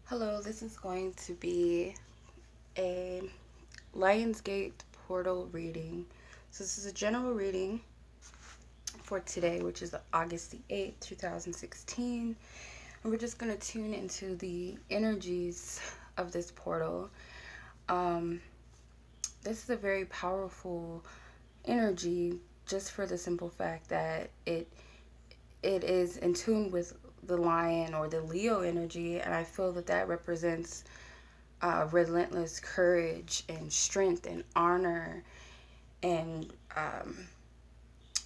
Hello, this is going to be a Lionsgate portal reading. So this is a general reading for today, which is August the 8th, 2016. And we're just going to tune into the energies of this portal. This is a very powerful energy just for the simple fact that it is in tune with the lion or the Leo energy, and I feel that that represents relentless courage and strength and honor and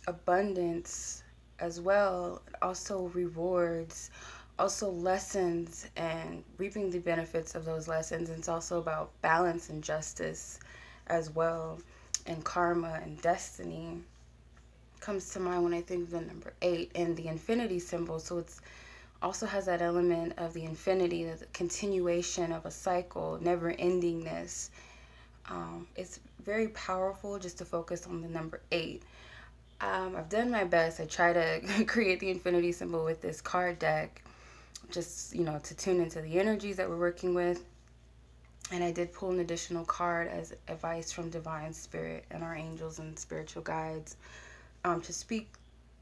abundance as well. Also rewards, also lessons and reaping the benefits of those lessons. And it's also about balance and justice as well, and karma and destiny comes to mind when I think of the number 8 and the infinity symbol. So it's also has that element of the infinity, the continuation of a cycle, never endingness. It's very powerful just to focus on the number 8. I've done my best. I try to create the infinity symbol with this card deck, just, to tune into the energies that we're working with. And I did pull an additional card as advice from divine spirit and our angels and spiritual guides to speak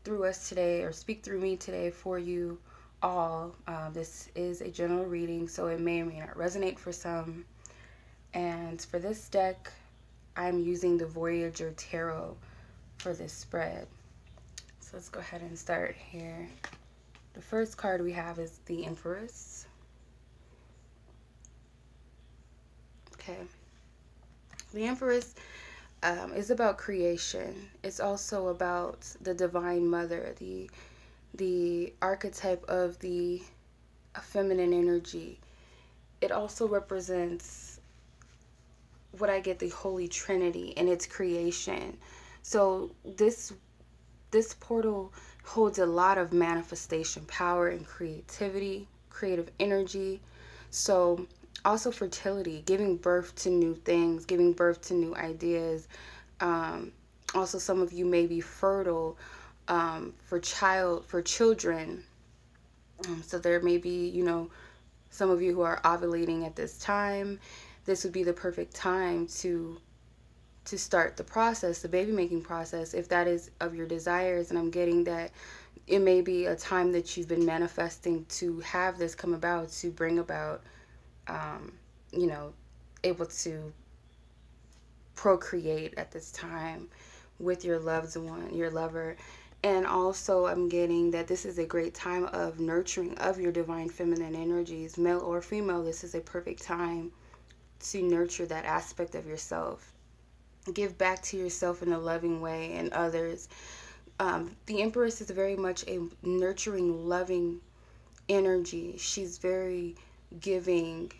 through us today, or speak through me today for you all. This is a general reading, so it may or may not resonate for some. And for this deck, I'm using the Voyager Tarot for this spread. So let's go ahead and start here. The first card we have is the Empress. Okay. The Empress is about creation. It's also about the Divine Mother, the archetype of the feminine energy. It also represents what I get, the Holy Trinity and its creation. So this portal holds a lot of manifestation power and creativity, creative energy. So also fertility, giving birth to new things, giving birth to new ideas. Also, some of you may be fertile for children. So there may be, some of you who are ovulating at this time. This would be the perfect time to start the process, the baby making process, if that is of your desires. And I'm getting that it may be a time that you've been manifesting to have this come about, to bring about, able to procreate at this time with your loved one, your lover. And also I'm getting that this is a great time of nurturing of your divine feminine energies, male or female. This is a perfect time to nurture that aspect of yourself. Give back to yourself in a loving way and others. The Empress is very much a nurturing, loving energy. She's very giving.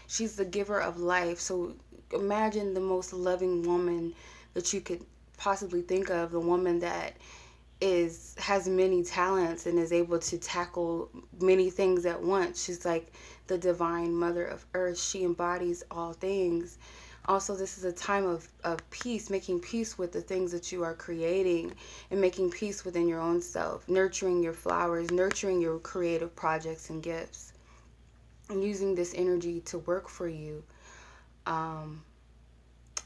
She's the giver of life. So imagine the most loving woman that you could possibly think of, the woman that has many talents and is able to tackle many things at once. She's like the divine mother of earth. She embodies all things. Also, this is a time of peace, making peace with the things that you are creating and making peace within your own self, nurturing your flowers, nurturing your creative projects and gifts, and using this energy to work for you.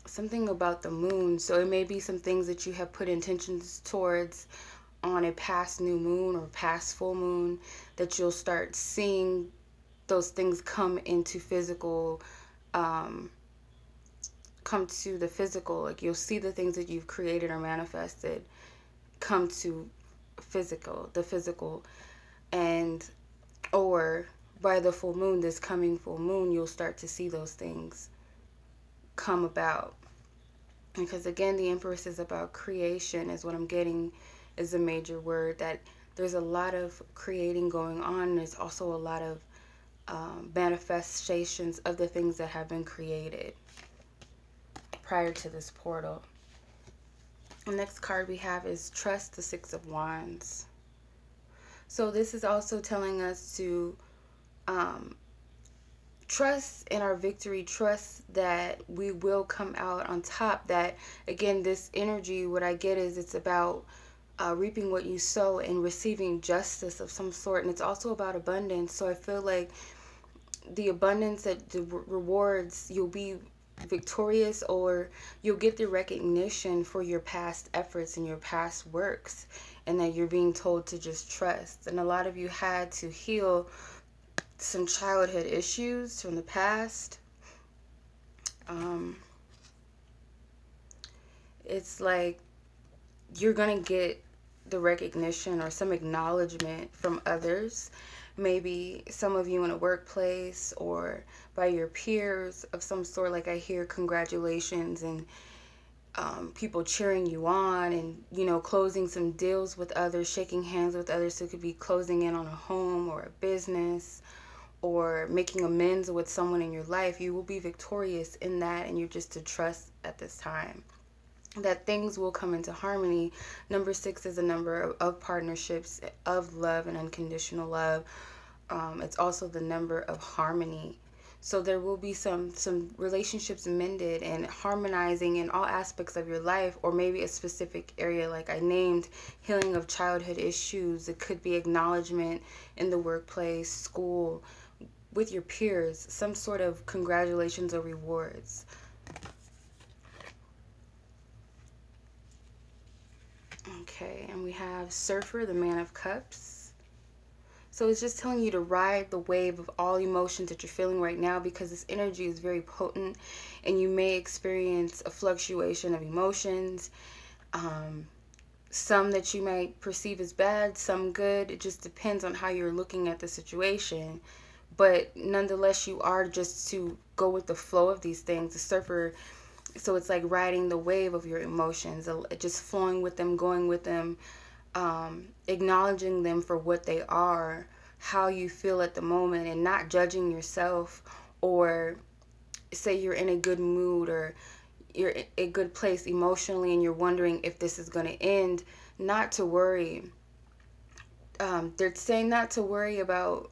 Something about the moon. So it may be some things that you have put intentions towards on a past new moon or past full moon, that you'll start seeing those things come into physical, come to the physical. Like you'll see the things that you've created or manifested come to the physical. And or by the full moon, this coming full moon, you'll start to see those things come about. Because again, the Empress is about creation, is what I'm getting, is a major word. That there's a lot of creating going on. There's also a lot of manifestations of the things that have been created prior to this portal. The next card we have is Trust, the Six of Wands. So this is also telling us to trust in our victory, trust that we will come out on top. That again, this energy, what I get is it's about reaping what you sow and receiving justice of some sort. And it's also about abundance. So I feel like the abundance, that the rewards, you'll be victorious, or you'll get the recognition for your past efforts and your past works, and that you're being told to just trust. And a lot of you had to heal some childhood issues from the past. It's like you're gonna get the recognition or some acknowledgement from others, maybe some of you in a workplace or by your peers of some sort. Like I hear congratulations and people cheering you on, and closing some deals with others, shaking hands with others. So it could be closing in on a home or a business, or making amends with someone in your life. You will be victorious in that, and you're just to trust at this time that things will come into harmony. Number 6 is a number of partnerships, of love and unconditional love. It's also the number of harmony. So there will be some relationships mended and harmonizing in all aspects of your life, or maybe a specific area like I named, healing of childhood issues. It could be acknowledgement in the workplace, school, with your peers, some sort of congratulations or rewards. Okay, and we have Surfer, the Man of Cups. So it's just telling you to ride the wave of all emotions that you're feeling right now, because this energy is very potent, and you may experience a fluctuation of emotions. Some that you might perceive as bad, some good. It just depends on how you're looking at the situation. But nonetheless, you are just to go with the flow of these things. The Surfer, so it's like riding the wave of your emotions, just flowing with them, going with them, acknowledging them for what they are, how you feel at the moment, and not judging yourself. Or say you're in a good mood, or you're in a good place emotionally, and you're wondering if this is going to end, not to worry. They're saying not to worry about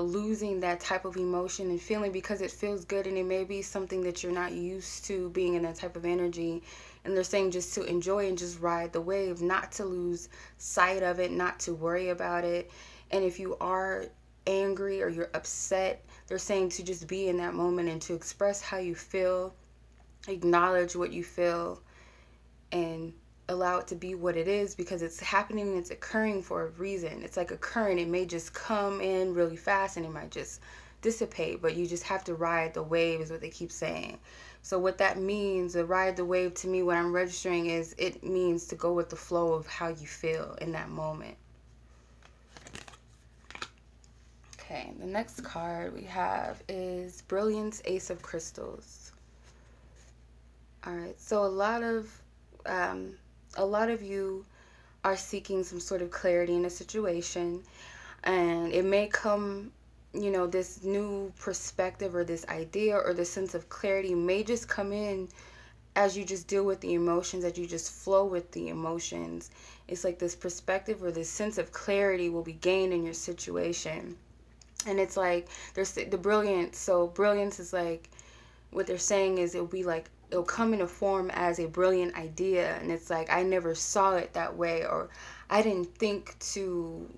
losing that type of emotion and feeling, because it feels good, and it may be something that you're not used to being in that type of energy. And they're saying just to enjoy and just ride the wave, not to lose sight of it, not to worry about it. And if you are angry or you're upset, they're saying to just be in that moment and to express how you feel, acknowledge what you feel, and allow it to be what it is, because it's happening and it's occurring for a reason. It's like a current. It may just come in really fast and it might just dissipate, but you just have to ride the wave, is what they keep saying. So what that means, to ride the wave, to me, what I'm registering is, it means to go with the flow of how you feel in that moment. Okay, the next card we have is Brilliance, Ace of Crystals. All right, so a lot of you are seeking some sort of clarity in a situation, and it may come, this new perspective or this idea or this sense of clarity may just come in as you just deal with the emotions, that you just flow with the emotions. It's like this perspective or this sense of clarity will be gained in your situation. And it's like there's the brilliance. So brilliance is like, what they're saying is it'll come in a form as a brilliant idea, and it's like, I never saw it that way, or I didn't think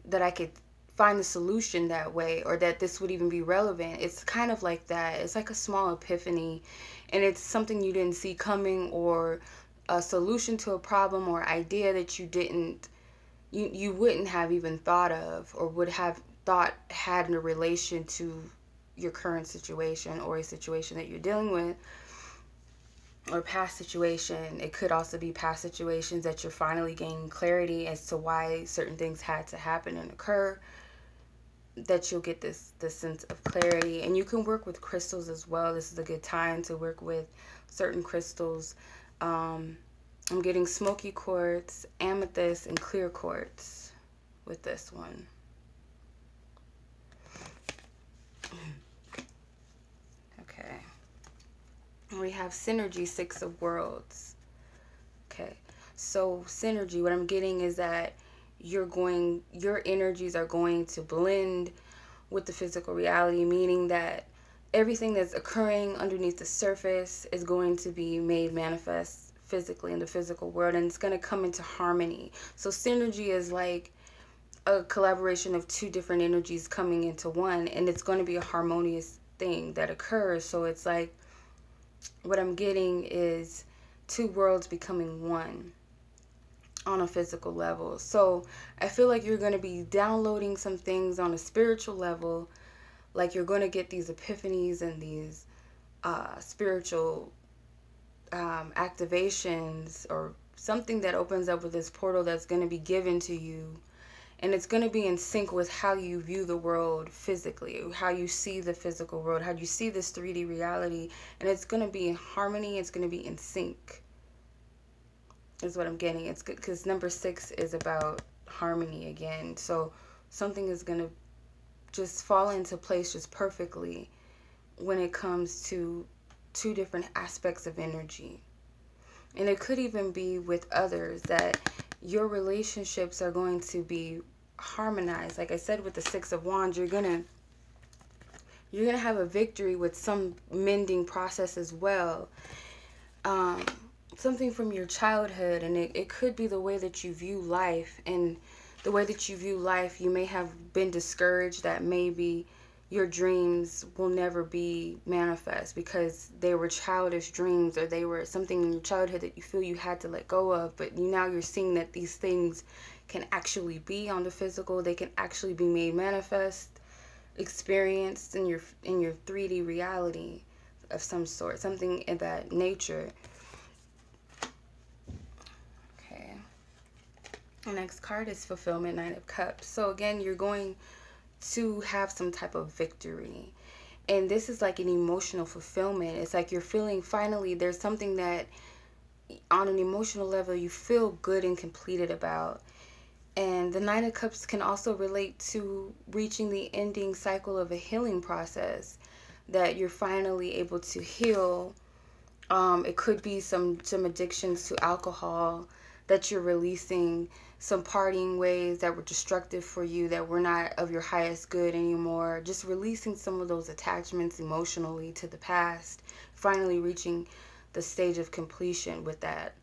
that I could find the solution that way, or that this would even be relevant. It's kind of like that. It's like a small epiphany, and it's something you didn't see coming, or a solution to a problem or idea that you wouldn't have even thought of, or would have thought had in a relation to your current situation, or a situation that you're dealing with, or past situation. It could also be past situations that you're finally gaining clarity as to why certain things had to happen and occur, that you'll get this sense of clarity. And you can work with crystals as well. This is a good time to work with certain crystals. I'm getting smoky quartz, amethyst, and clear quartz with this one. Okay. We have synergy, 6 of worlds. Okay. So synergy, what I'm getting is that your energies are going to blend with the physical reality, meaning that everything that's occurring underneath the surface is going to be made manifest physically in the physical world, and it's going to come into harmony. So synergy is like a collaboration of two different energies coming into one, and it's going to be a harmonious thing that occurs. So it's like, what I'm getting is two worlds becoming one on a physical level. So I feel like you're going to be downloading some things on a spiritual level. Like you're going to get these epiphanies and these spiritual activations, or something that opens up with this portal that's going to be given to you. And it's going to be in sync with how you view the world physically, how you see the physical world, how you see this 3D reality. And it's going to be in harmony. It's going to be in sync, is what I'm getting. It's good because number 6 is about harmony again. So something is going to just fall into place just perfectly when it comes to two different aspects of energy. And it could even be with others, that your relationships are going to be harmonized. Like I said, with the 6 of Wands, you're gonna have a victory with some mending process as well. Something from your childhood, and it could be the way that you view life. And the way that you view life, you may have been discouraged that maybe your dreams will never be manifest because they were childish dreams, or they were something in your childhood that you feel you had to let go of. But now you're seeing that these things can actually be on the physical. They can actually be made manifest, experienced in your 3D reality of some sort, something in that nature. Okay. The next card is Fulfillment, 9 of Cups. So again, you're going to have some type of victory. And this is like an emotional fulfillment. It's like you're feeling finally there's something that on an emotional level you feel good and completed about. And the 9 of Cups can also relate to reaching the ending cycle of a healing process, that you're finally able to heal. It could be some addictions to alcohol that you're releasing, some partying ways that were destructive for you, that were not of your highest good anymore. Just releasing some of those attachments emotionally to the past, finally reaching the stage of completion with that.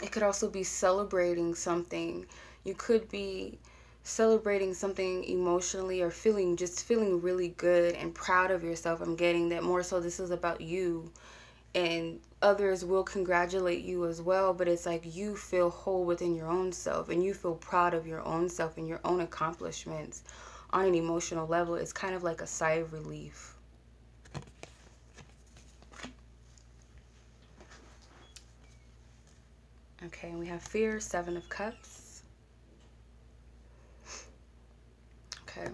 It could also be celebrating something. You could be celebrating something emotionally, or feeling really good and proud of yourself. I'm getting that more so this is about you, and others will congratulate you as well, but it's like you feel whole within your own self, and you feel proud of your own self and your own accomplishments on an emotional level. It's kind of like a sigh of relief. Okay, and we have Fear, 7 of Cups. Okay.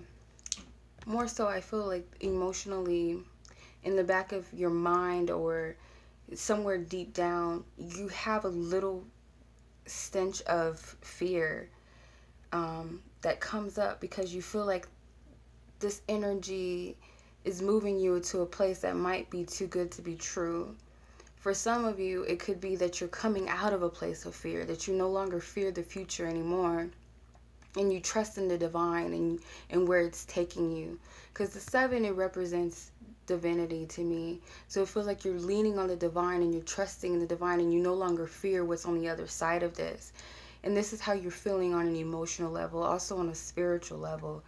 More so, I feel like emotionally, in the back of your mind or somewhere deep down, you have a little stench of fear that comes up because you feel like this energy is moving you to a place that might be too good to be true. For some of you, it could be that you're coming out of a place of fear, that you no longer fear the future anymore, and you trust in the divine and where it's taking you. Because the 7, it represents divinity to me. So it feels like you're leaning on the divine and you're trusting in the divine, and you no longer fear what's on the other side of this. And this is how you're feeling on an emotional level. Also on a spiritual level,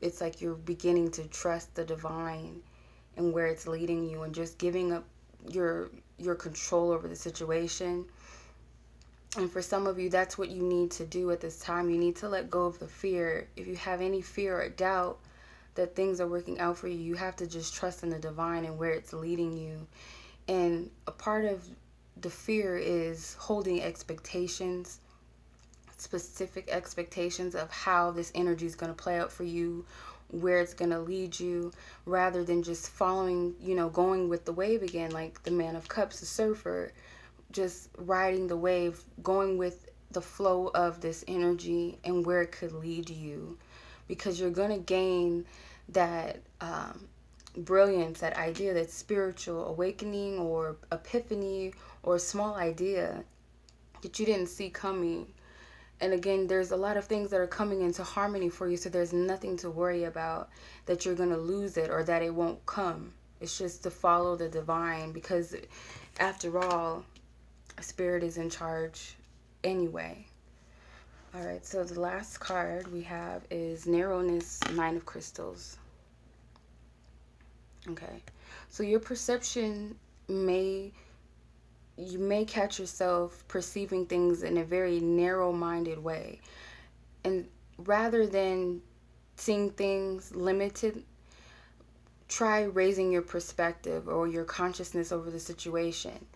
it's like you're beginning to trust the divine and where it's leading you, and just giving up your control over the situation. And for some of you, that's what you need to do at this time. You need to let go of the fear. If you have any fear or doubt that things are working out for you, you have to just trust in the divine and where it's leading you. And a part of the fear is holding expectations, specific expectations of how this energy is going to play out for you, where it's going to lead you, rather than just following, going with the wave again, like the Man of Cups, the surfer, just riding the wave, going with the flow of this energy and where it could lead you. Because you're going to gain that brilliance, that idea, that spiritual awakening or epiphany or a small idea that you didn't see coming. And again, there's a lot of things that are coming into harmony for you, so there's nothing to worry about that you're going to lose it or that it won't come. It's just to follow the divine, because after all, Spirit is in charge anyway. All right, so the last card we have is Narrowness, Nine of Crystals. Okay, so your perception you may catch yourself perceiving things in a very narrow-minded way. And rather than seeing things limited, try raising your perspective or your consciousness over the situation.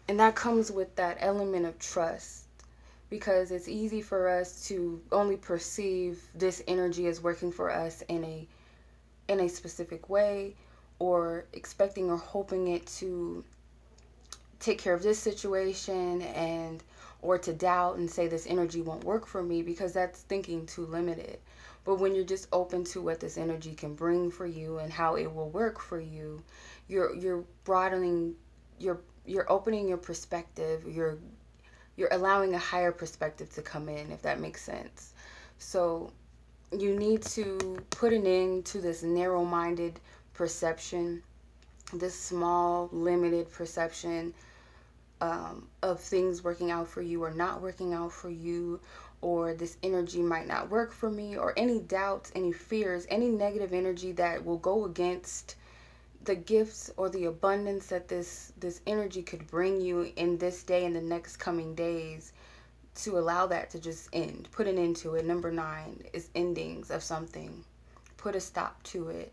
And that comes with that element of trust, because it's easy for us to only perceive this energy as working for us in a specific way, or expecting or hoping it to take care of this situation, and or to doubt and say this energy won't work for me, because that's thinking too limited. But when you're just open to what this energy can bring for you and how it will work for you, you're broadening you're opening your perspective. You're allowing a higher perspective to come in, if that makes sense. So you need to put an end to this narrow-minded perception, this small, limited perception of things working out for you or not working out for you, or this energy might not work for me, or any doubts, any fears, any negative energy that will go against the gifts or the abundance that this energy could bring you in this day and the next coming days. To allow that to just end, put an end to it. Number 9 is endings of something. Put a stop to it.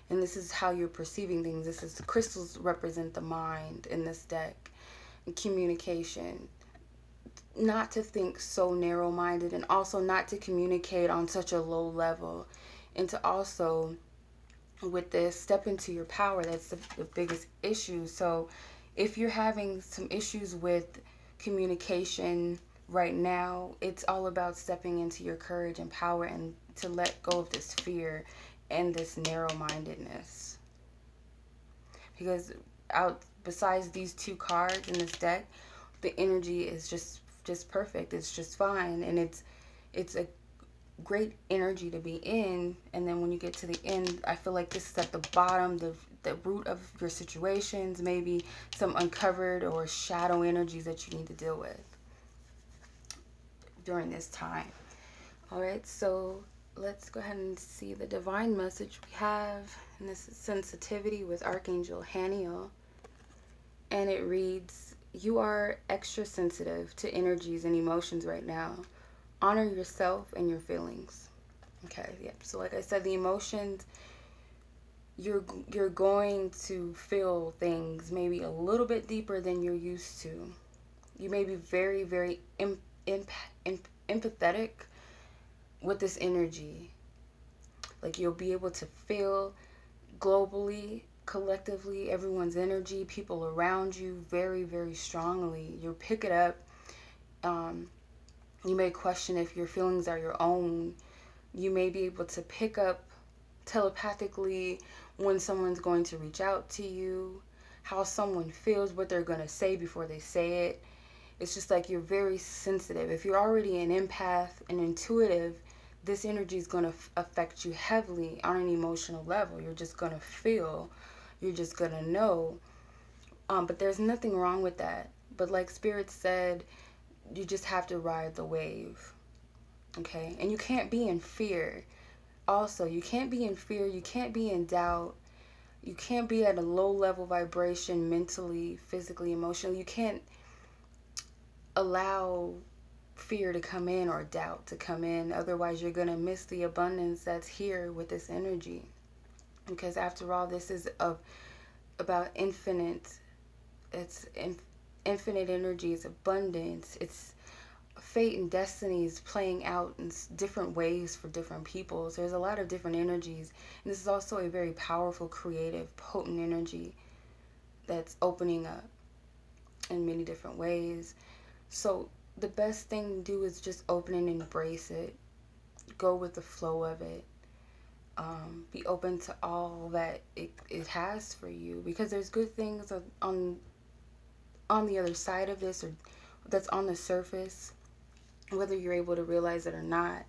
And this is how you're perceiving things. This is, the crystals represent the mind in this deck. And communication. Not to think so narrow-minded, and also not to communicate on such a low level. And to also, with this, step into your power. That's the biggest issue. So if you're having some issues with communication right now, it's all about stepping into your courage and power, and to let go of this fear and this narrow-mindedness. Because besides these 2 cards in this deck, the energy is just perfect. It's just fine, and it's a great energy to be in. And then when you get to the end, I feel like this is at the bottom, the root of your situations, maybe some uncovered or shadow energies that you need to deal with during this time. All right, so let's go ahead and see the divine message we have. And this is sensitivity with Archangel Haniel. And it reads, you are extra sensitive to energies and emotions right now. Honor yourself and your feelings. Okay, yep. So like I said, the emotions, you're going to feel things maybe a little bit deeper than you're used to. You may be very, very empathetic with this energy. Like, you'll be able to feel globally, collectively, everyone's energy, people around you very, very strongly. You'll pick it up. You may question if your feelings are your own. You may be able to pick up telepathically when someone's going to reach out to you, how someone feels, what they're going to say before they say it. It's just like you're very sensitive. If you're already an empath and intuitive, this energy is going to affect you heavily on an emotional level. You're just going to feel. You're just going to know. But there's nothing wrong with that. But like Spirit said, you just have to ride the wave. Okay? And you can't be in fear. Also, you can't be in fear. You can't be in doubt. You can't be at a low level vibration mentally, physically, emotionally. You can't allow fear to come in or doubt to come in. Otherwise, you're going to miss the abundance that's here with this energy. Because after all, this is about infinite. It's infinite energy. It's abundance. It's fate and destinies playing out in different ways for different people. So there's a lot of different energies. And this is also a very powerful, creative, potent energy that's opening up in many different ways. So the best thing to do is just open and embrace it. Go with the flow of it. Be open to all that it has for you, because there's good things on the other side of this, or that's on the surface, whether you're able to realize it or not.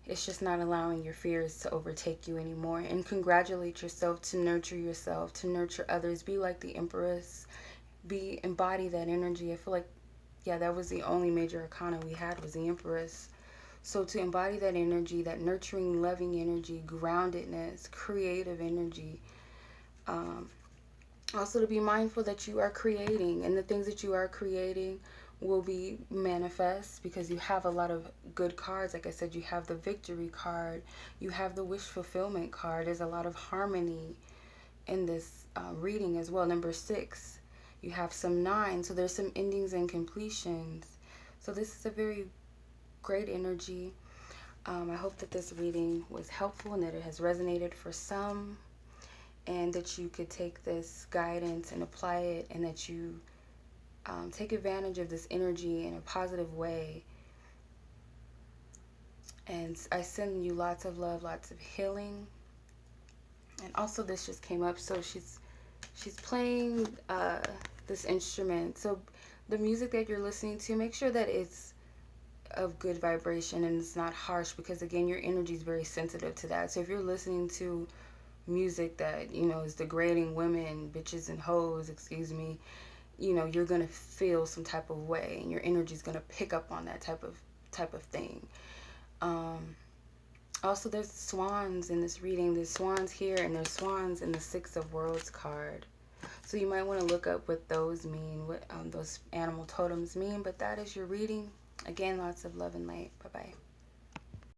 It's just not allowing your fears to overtake you anymore. And congratulate yourself, to nurture others. Be like the Empress. Embody that energy. I feel like Yeah, that was the only major arcana we had, was the Empress. So to embody that energy, that nurturing, loving energy, groundedness, creative energy, um, also to be mindful that you are creating, and the things that you are creating will be manifest because you have a lot of good cards. Like I said, you have the victory card, you have the wish fulfillment card. There's a lot of harmony in this reading as well. Number 6, you have some 9, so there's some endings and completions. So this is a very great energy. I hope that this reading was helpful and that it has resonated for some, and that you could take this guidance and apply it, and that you take advantage of this energy in a positive way. And I send you lots of love, lots of healing. And also, this just came up, so she's playing this instrument. So the music that you're listening to, make sure that it's of good vibration and it's not harsh, because again, your energy is very sensitive to that. So if you're listening to music that, you know, is degrading women, bitches and hoes, excuse me, you know, you're gonna feel some type of way, and your energy is gonna pick up on that type of thing. Um, Also, there's swans in this reading. There's swans here, and there's swans in the 6 of Worlds card. So you might want to look up what those mean, what those animal totems mean. But that is your reading. Again, lots of love and light. Bye bye.